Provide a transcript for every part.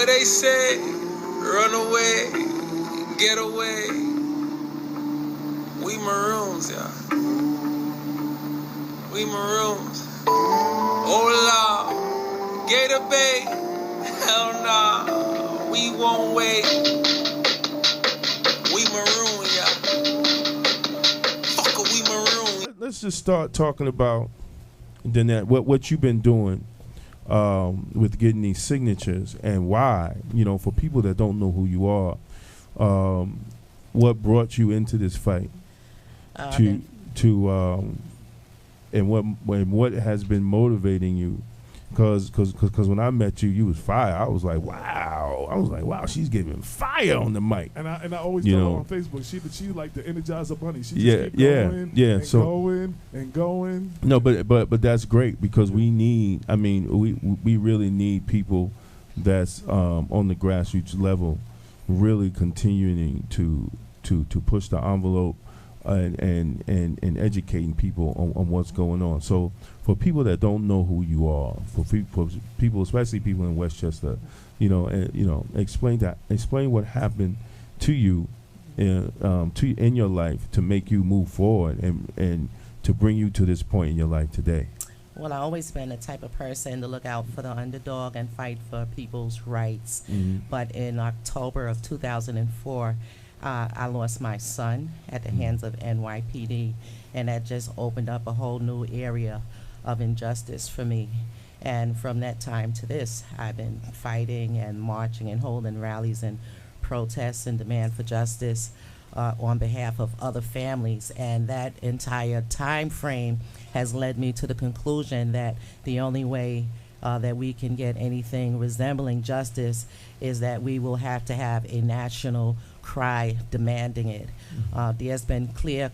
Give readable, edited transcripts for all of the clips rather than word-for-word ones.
What they say, run away, get away. We maroons, yeah. We maroons. Oh Lord, Gator Bay, hell nah, we won't wait. We maroon, yeah. Fuck we maroon. Let's just start talking about Danette, what you've been doing with getting these signatures and why, for people that don't know who you are, what brought you into this fight and what has been motivating you? Because when I met you, you was fire. I was like, wow, she's giving fire on the mic. And I always tell her on Facebook, she like the Energizer Bunny. She just going and going. No, but that's great because we really need people that's on the grassroots level, really continuing to push the envelope and educating people on what's going on. So for people that don't know who you are, for people, especially people in Westchester, explain what happened to you in your life to make you move forward and to bring you to this point in your life today. Well, I've always been the type of person to look out for the underdog and fight for people's rights. Mm-hmm. But in October of 2004, I lost my son at the hands of NYPD, and that just opened up a whole new area of injustice for me. And from that time to this, I've been fighting and marching and holding rallies and protests and demand for justice on behalf of other families. And that entire time frame has led me to the conclusion that the only way that we can get anything resembling justice is that we will have to have a national cry demanding it. There's been clear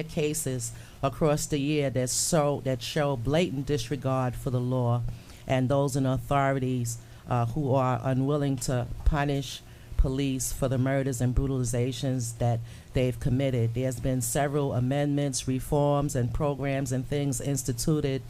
cases across the year that show blatant disregard for the law, and those in authorities who are unwilling to punish police for the murders and brutalizations that they've committed. There's been several amendments, reforms, and programs and things instituted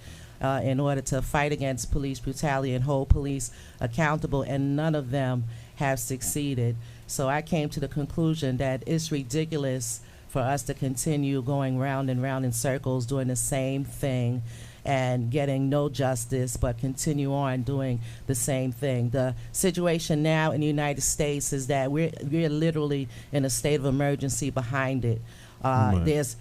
in order to fight against police brutality and hold police accountable, and none of them have succeeded. So I came to the conclusion that it's ridiculous for us to continue going round and round in circles doing the same thing and getting no justice, but continue on doing the same thing. The situation now in the United States is that we're literally in a state of emergency behind it. There's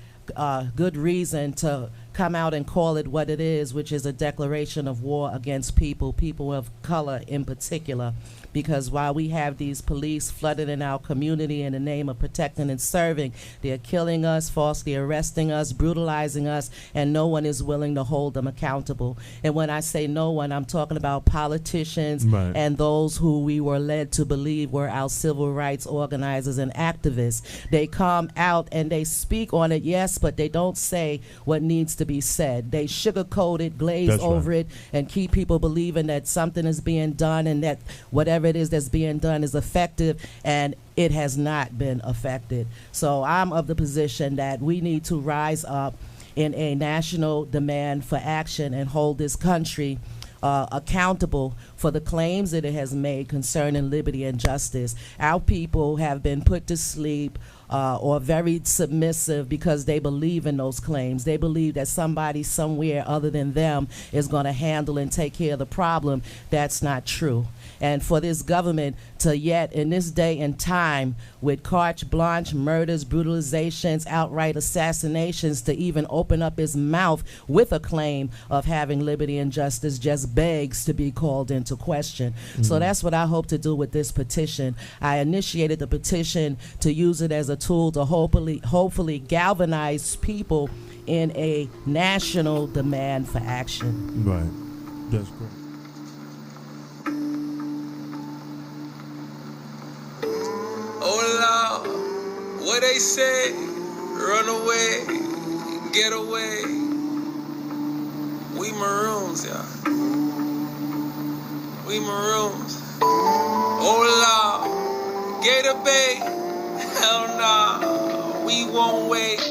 good reason to come out and call it what it is, which is a declaration of war against people of color in particular. Because while we have these police flooded in our community in the name of protecting and serving, they're killing us, falsely arresting us, brutalizing us, and no one is willing to hold them accountable. And when I say no one, I'm talking about politicians and those who we were led to believe were our civil rights organizers and activists. They come out and they speak on it, yes, but they don't say what needs to be said. They sugarcoat it, glaze over it, and keep people believing that something is being done and that whatever it is that's being done is effective, and it has not been affected. So I'm of the position that we need to rise up in a national demand for action and hold this country accountable for the claims that it has made concerning liberty and justice. Our people have been put to sleep or very submissive because they believe in those claims. They believe that somebody somewhere other than them is going to handle and take care of the problem. That's not true. And for this government to yet, in this day and time, with carte blanche murders, brutalizations, outright assassinations, to even open up his mouth with a claim of having liberty and justice just begs to be called into question. Mm-hmm. So that's what I hope to do with this petition. I initiated the petition to use it as a tool to hopefully galvanize people in a national demand for action. Right. That's great. Oh Lord, what they say, run away, get away. We maroons, yeah. We maroons. Oh Lord, Gator Bay, hell nah, we won't wait.